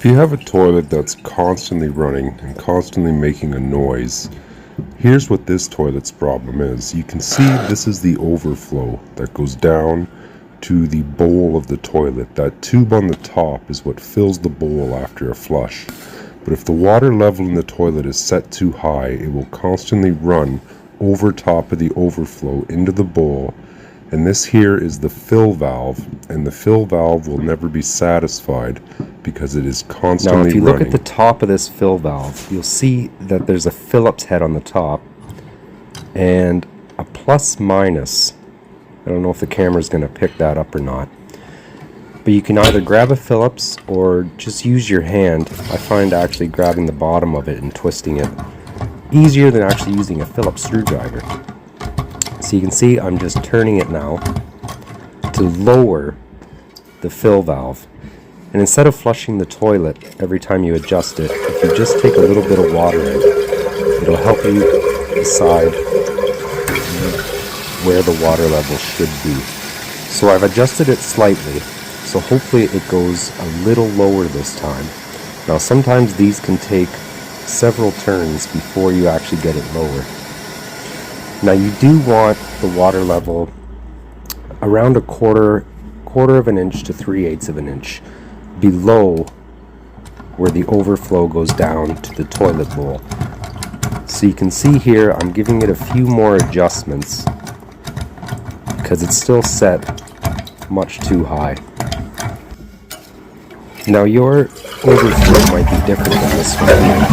If you have a toilet that's constantly running and constantly making a noise, here's what this toilet's problem is. You can see this is the overflow that goes down to the bowl of the toilet. That tube on the top is what fills the bowl after a flush. But if the water level in the toilet is set too high, it will constantly run over top of the overflow into the bowl. And this here is the fill valve, and the fill valve will never be satisfied because it is constantly running. Now, if you look at the top of this fill valve, you'll see that there's a Phillips head on the top and a plus minus. I don't know if the camera's going to pick that up or not. But you can either grab a Phillips or just use your hand. I find actually grabbing the bottom of it and twisting it easier than actually using a Phillips screwdriver. So you can see I'm just turning it now to lower the fill valve. And instead of flushing the toilet every time you adjust it, if you just take a little bit of water in, it'll help you decide where the water level should be. So I've adjusted it slightly, so hopefully it goes a little lower this time. Now sometimes these can take several turns before you actually get it lower. Now you do want the water level around a quarter of an inch to 3/8 of an inch below where the overflow goes down to the toilet bowl. So you can see here I'm giving it a few more adjustments because it's still set much too high. Now your overflow might be different than this one here.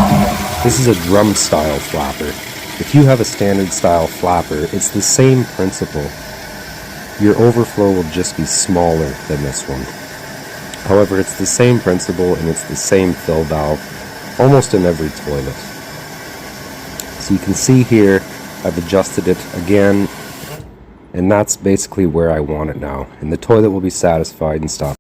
This is a drum style flapper. If you have a standard style flapper, it's the same principle. Your overflow will just be smaller than this one. However, it's the same principle and it's the same fill valve almost in every toilet. So you can see here I've adjusted it again, and that's basically where I want it now. And the toilet will be satisfied and stop.